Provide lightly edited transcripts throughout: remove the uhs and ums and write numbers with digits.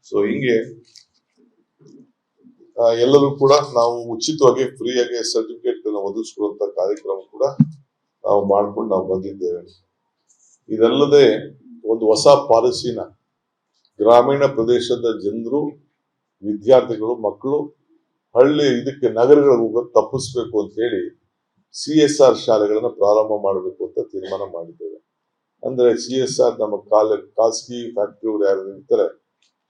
So ಹಿಂಗೆ ಎಲ್ಲರೂ ಕೂಡ ನಾವು ಉಚಿತವಾಗಿ ಫ್ರೀಯಾಗಿ ಸರ್ಟಿಫಿಕೇಟ್ ಒದಗಿಸ್ಕೊಡುವಂತ ಕಾರ್ಯಕ್ರಮ ಕೂಡ ನಾವು ಮಾಡ್ಕೊಂಡು ನಾವು ಬಂದಿದ್ದೇವೆ. ಇದಲ್ಲದೆ ಒಂದು ಹೊಸ ಪಾಲಿಸಿನ ಗ್ರಾಮೀಣ ಪ್ರದೇಶದ ಜನರು, ವಿದ್ಯಾರ್ಥಿಗಳು, ಮಕ್ಕಳು ಹಳ್ಳಿ ಇದಕ್ಕೆ ನಗರಗಳಿಗೆ ಹೋಗೋದು ತಪ್ಪಿಸ್ಬೇಕು ಅಂತ ಹೇಳಿ CSR ಶಾಲೆಗಳನ್ನ ಪ್ರಾರಂಭ ಮಾಡಬೇಕು ಅಂತ ತೀರ್ಮಾನ ಮಾಡಿದ್ದೇವೆ. ಅಂದ್ರೆ CSR ನಮ್ಮ ಖಾಸಗಿ ಫ್ಯಾಕ್ಟರಿ ಯಾರು ಇರ್ತಾರೆ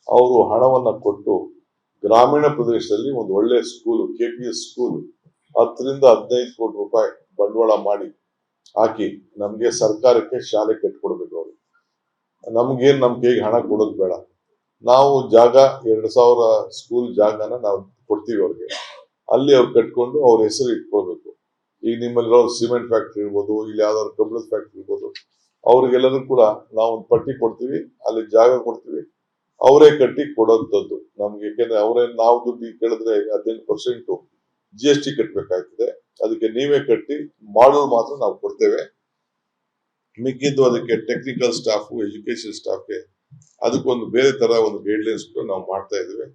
ಅವರು ಹಣವನ್ನ ಕೊಟ್ಟು ಗ್ರಾಮೀಣ ಪ್ರದೇಶದಲ್ಲಿ ಒಂದು ಒಳ್ಳೆ ಸ್ಕೂಲ್, KPS ಸ್ಕೂಲ್ 10 ರಿಂದ 15 ಕೋಟಿ ರೂಪಾಯಿ ಬಂಡವಾಳ ಮಾಡಿ ಹಾಕಿ ನಮ್ಗೆ ಸರ್ಕಾರಕ್ಕೆ ಶಾಲೆ ಕಟ್ಕೊಡ್ಬೇಕು. ಅವರು ನಮ್ಗೇನ್ ನಮ್ ಕೈಗೆ ಹಣ ಕೊಡೋದು ಬೇಡ. ನಾವು ಜಾಗ 2000 ಸ್ಕೂಲ್ ಜಾಗನ ನಾವು ಕೊಡ್ತೀವಿ ಅವ್ರಿಗೆ. ಅಲ್ಲಿ ಅವ್ರು ಕಟ್ಕೊಂಡು ಅವ್ರ ಹೆಸರು ಇಟ್ಕೊಳ್ಬೇಕು. ಈಗ ನಿಮ್ಮಲ್ಲಿ ಸಿಮೆಂಟ್ ಫ್ಯಾಕ್ಟ್ರಿ ಇರ್ಬೋದು, ಇಲ್ಲಿ ಯಾವ್ದಾದ್ರು ಕಬ್ಬಿಣದ ಫ್ಯಾಕ್ಟ್ರಿ ಇರ್ಬೋದು, ಅವ್ರಿಗೆಲ್ಲರೂ ಕೂಡ ನಾವು ಒಂದು ಪಟ್ಟಿ ಕೊಡ್ತೀವಿ, ಅಲ್ಲಿ ಜಾಗ ಕೊಡ್ತೀವಿ, ಅವರೇ ಕಟ್ಟಿ ಕೊಡೋಂಥದ್ದು ನಮ್ಗೆ. ಯಾಕೆಂದ್ರೆ ನಾವು ದುಡ್ಡು ಕೇಳಿದ್ರೆ 18% GST ಕಟ್ಬೇಕಾಗ್ತದೆ. ಅದಕ್ಕೆ ನೀವೇ ಕಟ್ಟಿ ಮಾಡಲ್ ಮಾತ್ರ ನಾವು ಕೊಡ್ತೇವೆ. ಮಿಕ್ಕಿದ್ದು ಅದಕ್ಕೆ ಟೆಕ್ನಿಕಲ್ ಸ್ಟಾಫ್, ಎಜುಕೇಶನ್ ಸ್ಟಾಫ್ಗೆ ಅದಕ್ಕೊಂದು ಬೇರೆ ತರ ಒಂದು ಗೈಡ್ಲೈನ್ಸ್ ಕೂಡ ನಾವು ಮಾಡ್ತಾ ಇದ್ದೇವೆ.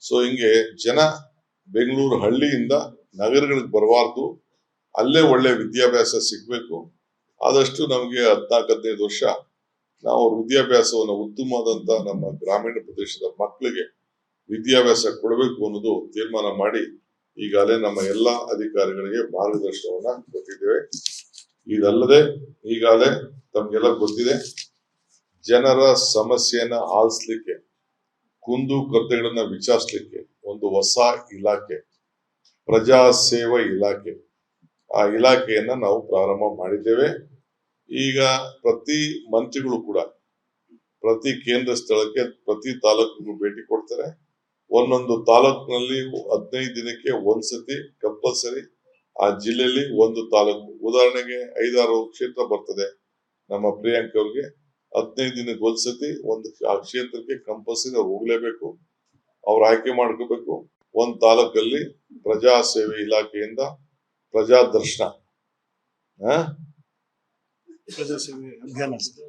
ಸೊ ಹಿಂಗೆ ಜನ ಬೆಂಗಳೂರು ಹಳ್ಳಿಯಿಂದ ನಗರಗಳಿಗೆ ಬರಬಾರ್ದು, ಅಲ್ಲೇ ಒಳ್ಳೆ ವಿದ್ಯಾಭ್ಯಾಸ ಸಿಗ್ಬೇಕು. ಆದಷ್ಟು ನಮಗೆ 14-15 ವರ್ಷ ನಾವು ವಿದ್ಯಾಭ್ಯಾಸವನ್ನು ಉತ್ತಮವಾದಂತ ನಮ್ಮ ಗ್ರಾಮೀಣ ಪ್ರದೇಶದ ಮಕ್ಕಳಿಗೆ ವಿದ್ಯಾಭ್ಯಾಸ ಕೊಡಬೇಕು ಅನ್ನೋದು ತೀರ್ಮಾನ ಮಾಡಿ ಈಗಾಗಲೇ ನಮ್ಮ ಎಲ್ಲಾ ಅಧಿಕಾರಿಗಳಿಗೆ ಮಾರ್ಗದರ್ಶನವನ್ನ ಕೊಟ್ಟಿದ್ದೇವೆ. ಇದಲ್ಲದೆ ಈಗಾಗಲೇ ತಮ್ಗೆಲ್ಲ ಗೊತ್ತಿದೆ, ಜನರ ಸಮಸ್ಯೆಯನ್ನ ಆಲಿಸ್ಲಿಕ್ಕೆ, ಕುಂದು ಕೊರತೆಗಳನ್ನ ವಿಚಾರಿಸಲಿಕ್ಕೆ ಒಂದು ಹೊಸ ಇಲಾಖೆ, ಪ್ರಜಾ ಸೇವಾ ಇಲಾಖೆ, ಆ ಇಲಾಖೆಯನ್ನ ನಾವು ಪ್ರಾರಂಭ ಮಾಡಿದ್ದೇವೆ. ಈಗ ಪ್ರತಿ ಮಂತ್ರಿಗಳು ಕೂಡ ಪ್ರತಿ ಕೇಂದ್ರ ಸ್ಥಳಕ್ಕೆ, ಪ್ರತಿ ತಾಲೂಕಿಗೂ ಭೇಟಿ ಕೊಡ್ತಾರೆ. ಒಂದೊಂದು ತಾಲೂಕಿನಲ್ಲಿ 15 ದಿನಕ್ಕೆ ಒಂದ್ಸತಿ ಕಂಪಲ್ಸರಿ ಆ ಜಿಲ್ಲೆಯಲ್ಲಿ ಒಂದು ತಾಲೂಕು, ಉದಾಹರಣೆಗೆ 5-6 ಕ್ಷೇತ್ರ ಬರ್ತದೆ ನಮ್ಮ ಪ್ರಿಯಾಂಕ್ ಅವ್ರಿಗೆ, 15 ದಿನಕ್ಕೆ ಒಂದ್ಸತಿ ಒಂದು ಆ ಕ್ಷೇತ್ರಕ್ಕೆ ಕಂಪಲ್ಸರಿ ಅವ್ರು ಹೋಗ್ಲೇಬೇಕು. ಅವ್ರು ಆಯ್ಕೆ ಮಾಡ್ಕೋಬೇಕು. ಒಂದು ತಾಲೂಕಲ್ಲಿ ಪ್ರಜಾ ಸೇವೆ ಇಲಾಖೆಯಿಂದ ಪ್ರಜಾ ದರ್ಶನ,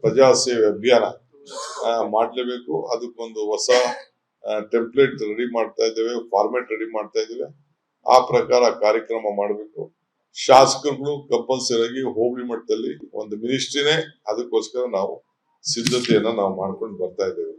ಪ್ರಜಾ ಸೇವೆ ಅಭಿಯಾನ ಮಾಡ್ಲೇಬೇಕು. ಅದಕ್ಕೊಂದು ಹೊಸ ಟೆಂಪ್ಲೇಟ್ ರೆಡಿ ಮಾಡ್ತಾ ಇದ್ದೇವೆ, ಫಾರ್ಮೆಟ್ ರೆಡಿ ಮಾಡ್ತಾ ಇದ್ದೇವೆ. ಆ ಪ್ರಕಾರ ಕಾರ್ಯಕ್ರಮ ಮಾಡಬೇಕು. ಶಾಸಕರುಗಳು ಕಂಪಲ್ಸರಿ ಆಗಿ ಹೋಬಳಿ ಮಟ್ಟದಲ್ಲಿ ಒಂದು ಮಿನಿಸ್ಟ್ರಿನೇ ಅದಕ್ಕೋಸ್ಕರ ನಾವು ಸಿದ್ಧತೆಯನ್ನ ನಾವು ಮಾಡ್ಕೊಂಡು ಬರ್ತಾ ಇದ್ದೇವೆ.